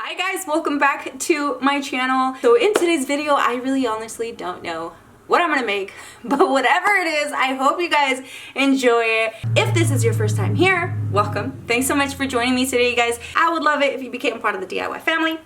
Hi guys, welcome back to my channel. So in today's video, I really honestly don't know what I'm gonna make, but whatever it is, I hope you guys enjoy it. If this is your first time here, welcome. Thanks so much for joining me today, you guys. I would love it if you became part of the DIY family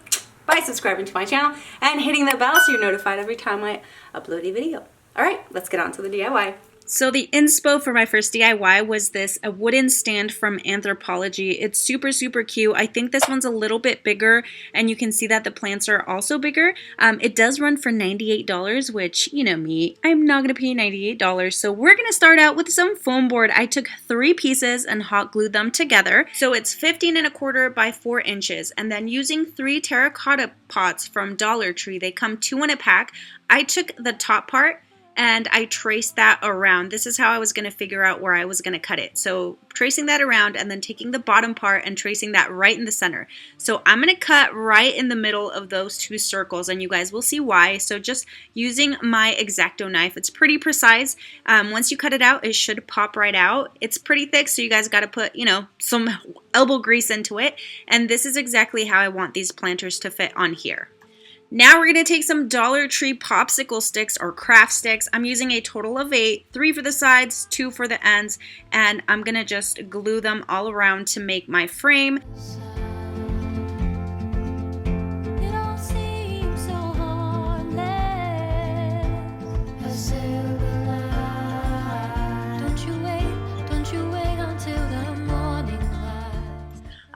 by subscribing to my channel and hitting that bell so you're notified every time I upload a video. All right, let's get on to the DIY. So the inspo for my first DIY was a wooden stand from Anthropologie. It's super, super cute. I think this one's a little bit bigger, and you can see that the plants are also bigger. It does run for $98, which, you know me, I'm not going to pay $98. So we're going to start out with some foam board. I took 3 pieces and hot glued them together. So it's 15 1/4 by 4 inches. And then using 3 terracotta pots from Dollar Tree, they come 2 in a pack. I took the top part and I traced that around. This is how I was going to figure out where I was going to cut it. So tracing that around and then taking the bottom part and tracing that right in the center. So I'm going to cut right in the middle of those 2 circles, and you guys will see why. So just using my X-Acto knife, it's pretty precise. Once you cut it out, it should pop right out. It's pretty thick, so you guys got to put, some elbow grease into it. And this is exactly how I want these planters to fit on here. Now we're going to take some Dollar Tree popsicle sticks or craft sticks. I'm using a total of 8, 3 for the sides, 2 for the ends, and I'm going to just glue them all around to make my frame.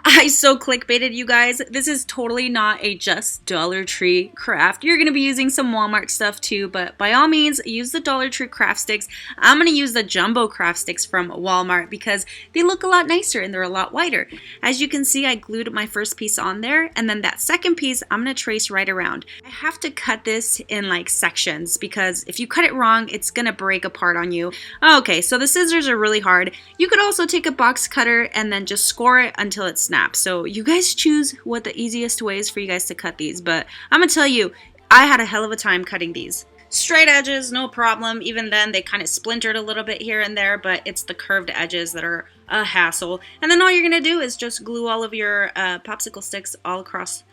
I so clickbaited, you guys. This is totally not a just Dollar Tree craft. You're going to be using some Walmart stuff too, but by all means, use the Dollar Tree craft sticks. I'm going to use the jumbo craft sticks from Walmart because they look a lot nicer and they're a lot wider. As you can see, I glued my first piece on there, and then that second piece, I'm going to trace right around. I have to cut this in like sections because if you cut it wrong, it's going to break apart on you. Okay, so the scissors are really hard. You could also take a box cutter and then just score it until it snaps. So you guys choose what the easiest way is for you guys to cut these, but I'm gonna tell you, I had a hell of a time cutting these. Straight edges, no problem. Even then, they kind of splintered a little bit here and there, but it's the curved edges that are a hassle. And then all you're gonna do is just glue all of your popsicle sticks all across.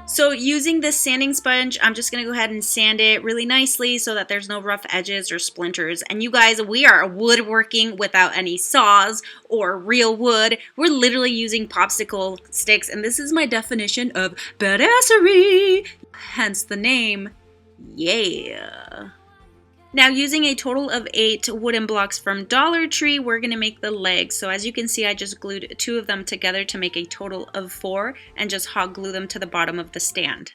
So using this sanding sponge, I'm just going to go ahead and sand it really nicely so that there's no rough edges or splinters. And you guys, we are woodworking without any saws or real wood. We're literally using popsicle sticks, and this is my definition of badassery, hence the name. Yeah. Now using a total of 8 wooden blocks from Dollar Tree, we're going to make the legs. So as you can see, I just glued 2 of them together to make a total of 4 and just hot glue them to the bottom of the stand.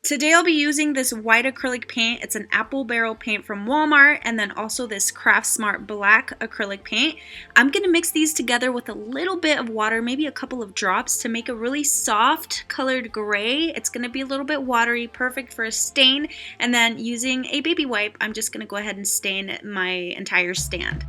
Today I'll be using this white acrylic paint. It's an apple barrel paint from Walmart, and then also this Craft Smart black acrylic paint. I'm going to mix these together with a little bit of water, maybe a couple of drops, to make a really soft colored gray. It's going to be a little bit watery, perfect for a stain. And then using a baby wipe, I'm just going to go ahead and stain my entire stand.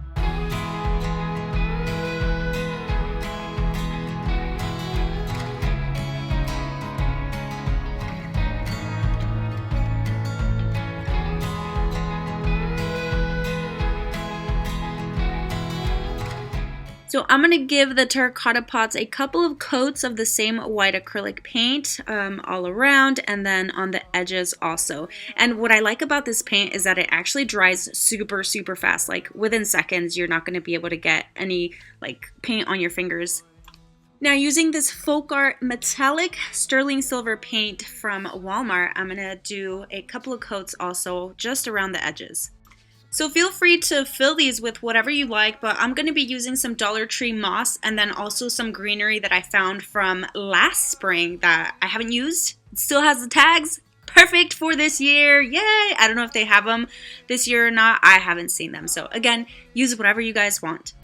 So I'm going to give the terracotta pots a couple of coats of the same white acrylic paint all around, and then on the edges also. And what I like about this paint is that it actually dries super, super fast. Like within seconds, you're not going to be able to get any like paint on your fingers. Now using this folk art metallic sterling silver paint from Walmart, I'm going to do a couple of coats also just around the edges. So feel free to fill these with whatever you like, but I'm going to be using some Dollar Tree moss and then also some greenery that I found from last spring that I haven't used. It still has the tags. Perfect for this year. Yay! I don't know if they have them this year or not. I haven't seen them. So again, use whatever you guys want.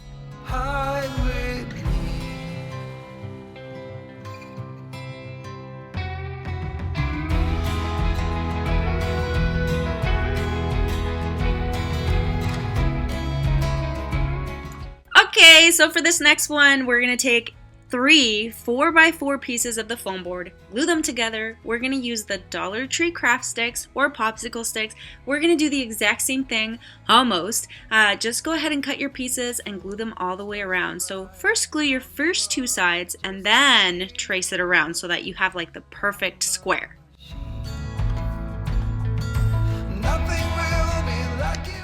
Okay, so for this next one, we're going to take 3 4x4 pieces of the foam board, glue them together. We're going to use the Dollar Tree craft sticks or popsicle sticks. We're going to do the exact same thing, almost. Just go ahead and cut your pieces and glue them all the way around. So first glue your first 2 sides and then trace it around so that you have like the perfect square.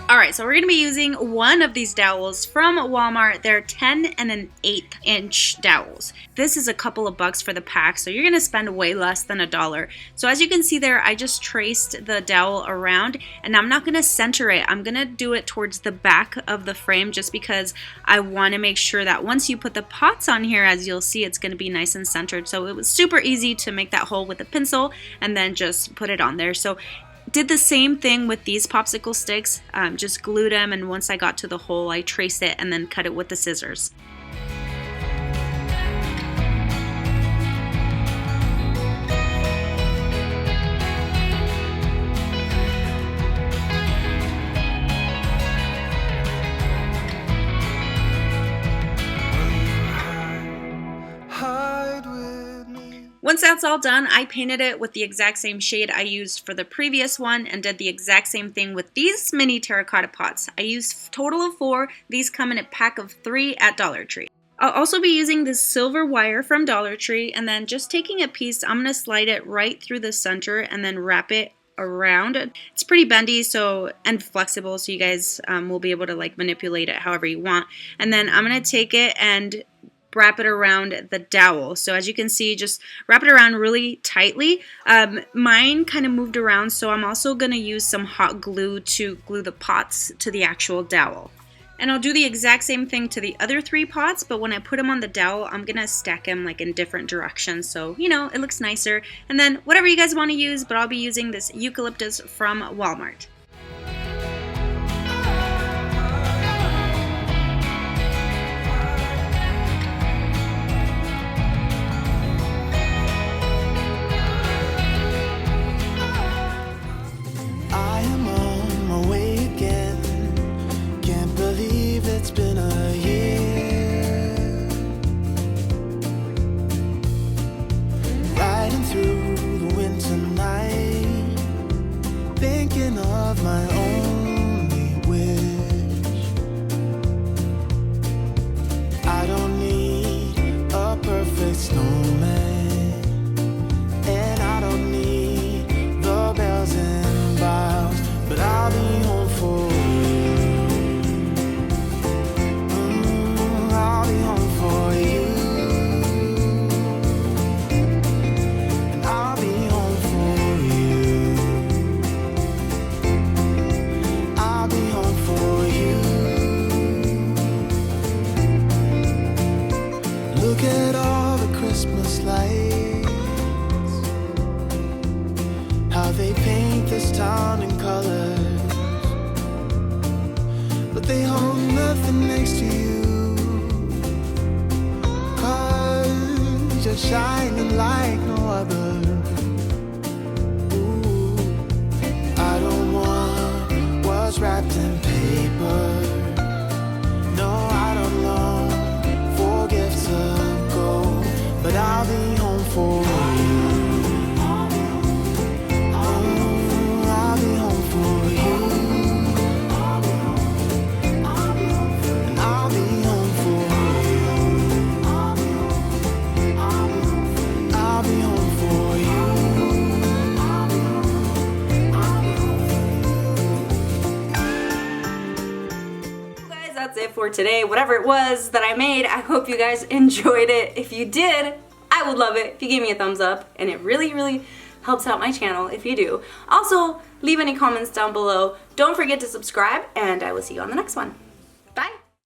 Alright, so we're going to be using one of these dowels from Walmart. They're 10 1/8 inch dowels. This is a couple of bucks for the pack, so you're going to spend way less than $1. So as you can see there, I just traced the dowel around, and I'm not going to center it. I'm going to do it towards the back of the frame just because I want to make sure that once you put the pots on here, as you'll see, it's going to be nice and centered. So it was super easy to make that hole with a pencil and then just put it on there. So did the same thing with these popsicle sticks, just glued them, and once I got to the hole I traced it and then cut it with the scissors. Once that's all done, I painted it with the exact same shade I used for the previous one and did the exact same thing with these mini terracotta pots. I used a total of 4. These come in a pack of 3 at Dollar Tree. I'll also be using this silver wire from Dollar Tree, and then just taking a piece, I'm going to slide it right through the center and then wrap it around. It's pretty bendy and flexible, so you guys will be able to like manipulate it however you want. And then I'm going to take it and wrap it around the dowel. So as you can see, just wrap it around really tightly. Mine kind of moved around, so I'm also going to use some hot glue to glue the pots to the actual dowel. And I'll do the exact same thing to the other 3 pots, but when I put them on the dowel, I'm going to stack them like in different directions, so you know, it looks nicer. And then whatever you guys want to use, but I'll be using this eucalyptus from Walmart. It's been a year, riding through the winter night, thinking of my only wish. I don't need a perfect snowman, and I don't need the bells and boughs, but I'll be home for you. Look at all the Christmas lights, how they paint this town in colors, but they hold nothing next to you, 'cause you're shining like no other. Ooh, I don't want what's wrapped in paper. No, I don't long for gifts of gold, but I'll be home for you. Oh, I'll be home for you. And I'll be home for you. I'll be home for you. Guys, that's it for today. Whatever it was that I made, I hope you guys enjoyed it. If you did, I would love it if you gave me a thumbs up, and it really, really helps out my channel if you do. Also, leave any comments down below. Don't forget to subscribe, and I will see you on the next one.